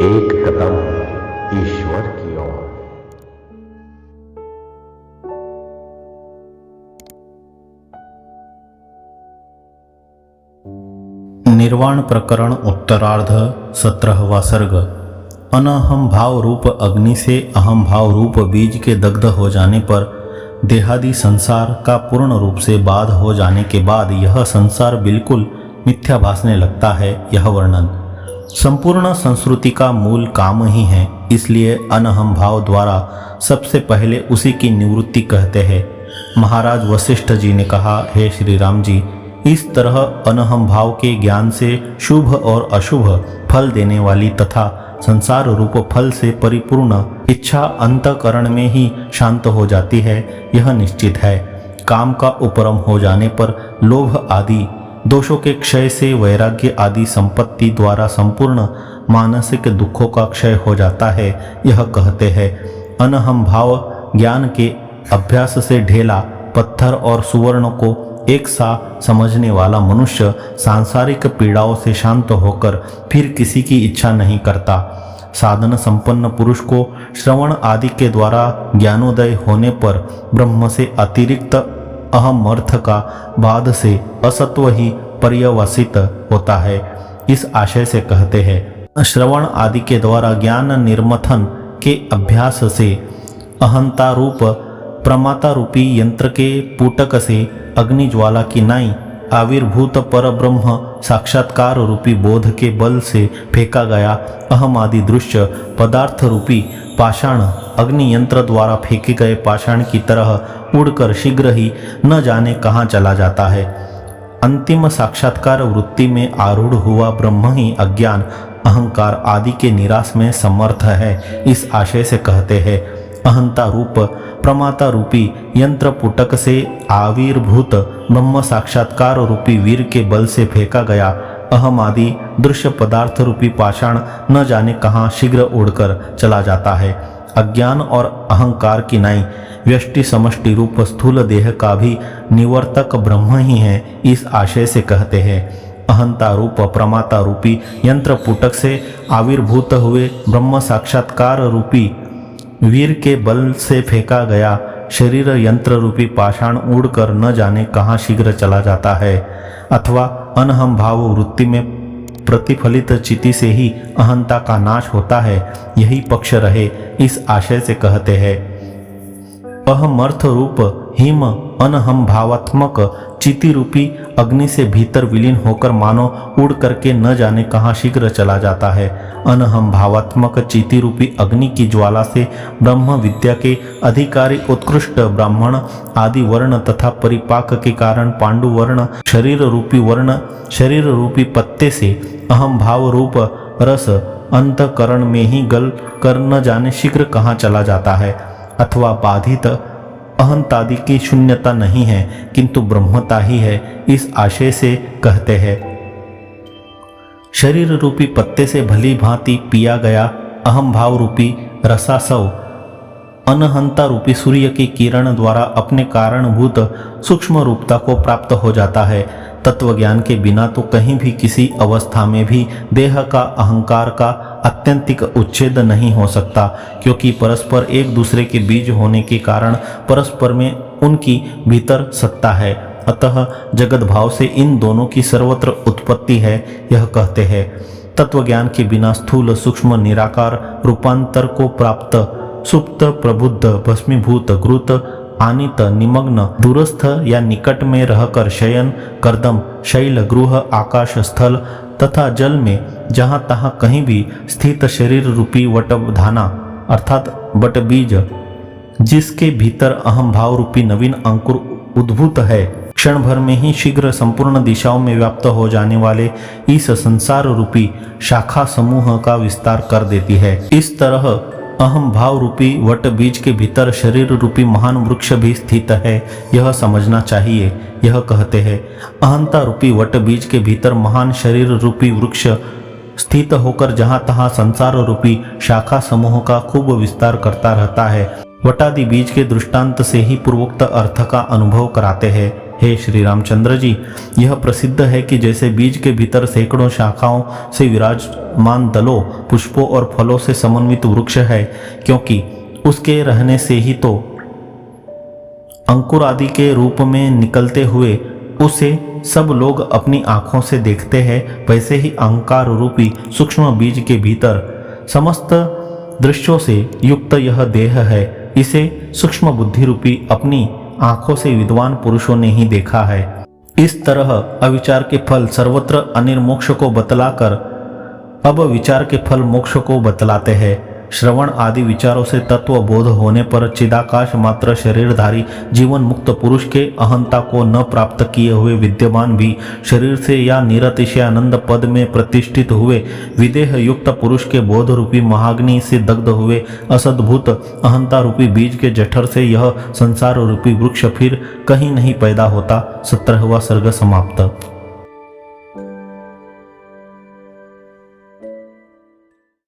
एक कदम ईश्वर की ओर। निर्वाण प्रकरण उत्तरार्ध 17वां सर्ग। अनहम भाव रूप अग्नि से अहम भाव रूप बीज के दग्ध हो जाने पर देहादि संसार का पूर्ण रूप से बाध हो जाने के बाद यह संसार बिल्कुल मिथ्या भासने लगता है। यह वर्णन संपूर्ण संस्कृति का मूल काम ही है, इसलिए अनहम भाव द्वारा सबसे पहले उसी की निवृत्ति कहते हैं। महाराज वशिष्ठ जी ने कहा, हे श्री राम जी, इस तरह अनहम भाव के ज्ञान से शुभ और अशुभ फल देने वाली तथा संसार रूप फल से परिपूर्ण इच्छा अंतःकरण में ही शांत हो जाती है, यह निश्चित है। काम का उपरम हो जाने पर लोभ आदि दोषों के क्षय से वैराग्य आदि संपत्ति द्वारा संपूर्ण मानसिक दुखों का क्षय हो जाता है। यह कहते हैं, अनहम भाव ज्ञान के अभ्यास से ढेला पत्थर और सुवर्ण को एक सा समझने वाला मनुष्य सांसारिक पीड़ाओं से शांत होकर फिर किसी की इच्छा नहीं करता। साधन संपन्न पुरुष को श्रवण आदि के द्वारा ज्ञानोदय होने पर ब्रह्म से अतिरिक्त अहम अर्थ का बाद से असत्व ही पर्यवसित होता है। इस आशय से कहते हैं, श्रवण आदि के द्वारा ज्ञान निर्मथन के अभ्यास से अहंता रूप प्रमाता रूपी यंत्र के पुटक से अग्नि ज्वाला की नाई आविर्भूत पर ब्रह्म साक्षात्कार रूपी बोध के बल से फेंका गया अहम आदि दृश्य पदार्थ रूपी पाषाण अग्नि यंत्र द्वारा फेंके गए पाषाण की तरह उड़कर शीघ्र ही न जाने कहाँ चला जाता है। अंतिम साक्षात्कार वृत्ति में आरूढ़ हुआ ब्रह्म ही अज्ञान अहंकार आदि के निराश में समर्थ है। इस आशय से कहते हैं, अहंता रूप प्रमाता रूपी यंत्र पुटक से आविर्भूत ब्रह्म साक्षात्कार रूपी वीर के बल से फेंका गया अहम आदि दृश्य पदार्थ रूपी पाषाण न जाने कहाँ शीघ्र उड़कर चला जाता है। अज्ञान और अहंकार की नाई व्यष्टि समष्टि रूप स्थूल देह का भी निवर्तक ब्रह्म ही है। इस आशय से कहते हैं, अहंता रूप प्रमाता रूपी यंत्र पुटक से आविर्भूत हुए ब्रह्म साक्षात्कार रूपी वीर के बल से फेंका गया शरीर यंत्र रूपी पाषाण उड़कर न जाने कहाँ शीघ्र चला जाता है। अथवा अनहम भाव वृत्ति में प्रतिफलित चिति से ही अहंता का नाश होता है, यही पक्ष रहे। इस आशय से कहते हैं, अहमर्थ रूप हिम अनहम भावात्मक चिति रूपी अग्नि से भीतर विलीन होकर मानो उड़ करके न जाने कहाँ शीघ्र चला जाता है। अनहम भावात्मक चिति रूपी अग्नि की ज्वाला से ब्रह्म विद्या के अधिकारी उत्कृष्ट ब्राह्मण आदि वर्ण तथा परिपाक के कारण पांडु वर्ण शरीर रूपी पत्ते से अहम भाव रूप रस अंतकरण में ही गल कर न जाने शीघ्र कहाँ चला जाता है। अथवा बाधित अहंतादि की शून्यता नहीं है, किंतु ब्रह्मता ही है। इस आशय से कहते हैं, शरीर रूपी पत्ते से भली भांति पिया गया अहम भाव रूपी रसासव अनहंता रूपी सूर्य की किरण द्वारा अपने कारणभूत सूक्ष्म रूपता को प्राप्त हो जाता है। तत्व ज्ञान के बिना तो कहीं भी किसी अवस्था में भी देह का अहंकार का आत्यंतिक उच्छेद नहीं हो सकता, क्योंकि परस्पर एक दूसरे के बीज होने के कारण परस्पर में उनकी भीतर सत्ता है। अतः जगत भाव से इन दोनों की सर्वत्र उत्पत्ति है। यह कहते हैं, तत्व ज्ञान के बिना स्थूल सूक्ष्म निराकार रूपांतर को प्राप्त सुप्त प्रबुद्ध भस्मीभूत घृत आनित निमग्न दूरस्थ या निकट में रहकर शयन कर्दम शैल गृह आकाश स्थल तथा जल में जहाँ तहाँ कहीं भी स्थित शरीर रूपी वटधाना अर्थात बट बीज जिसके भीतर अहम भाव रूपी नवीन अंकुर उद्भूत है, क्षण भर में ही शीघ्र संपूर्ण दिशाओं में व्याप्त हो जाने वाले इस संसार रूपी शाखा समूह का विस्तार कर देती है। इस तरह अहम भाव रूपी वट बीज के भीतर शरीर रूपी महान वृक्ष भी स्थित है, यह समझना चाहिए। यह कहते हैं, अहंता रूपी वट बीज के भीतर महान शरीर रूपी वृक्ष स्थित होकर जहाँ तहाँ संसार रूपी शाखा समूह का खूब विस्तार करता रहता है। वटादि बीज के दृष्टांत से ही पूर्वोक्त अर्थ का अनुभव कराते हैं। हे श्री रामचंद्र जी, यह प्रसिद्ध है कि जैसे बीज के भीतर सैकड़ों शाखाओं से विराजमान दलों, पुष्पों और फलों से समन्वित वृक्ष है, क्योंकि उसके रहने से ही तो अंकुर आदि के रूप में निकलते हुए उसे सब लोग अपनी आंखों से देखते हैं, वैसे ही अहंकार रूपी सूक्ष्म बीज के भीतर समस्त दृश्यों से युक्त यह देह है। इसे सूक्ष्म बुद्धि रूपी अपनी आंखों से विद्वान पुरुषों ने ही देखा है। इस तरह अविचार के फल सर्वत्र अनिर्मोक्ष को बतलाकर अब विचार के फल मोक्ष को बतलाते हैं। श्रवण आदि विचारों से तत्व बोध होने पर चिदाकाश मात्र शरीरधारी जीवन मुक्त पुरुष के अहंता को न प्राप्त किए हुए विद्यमान भी शरीर से या निरतिशयानंद पद में प्रतिष्ठित हुए विदेह युक्त पुरुष के बोध रूपी महाग्नि से दग्ध हुए असद्भुत अहंता रूपी बीज के जठर से यह संसार रूपी वृक्ष फिर कहीं नहीं पैदा होता। 17वां सर्ग समाप्त।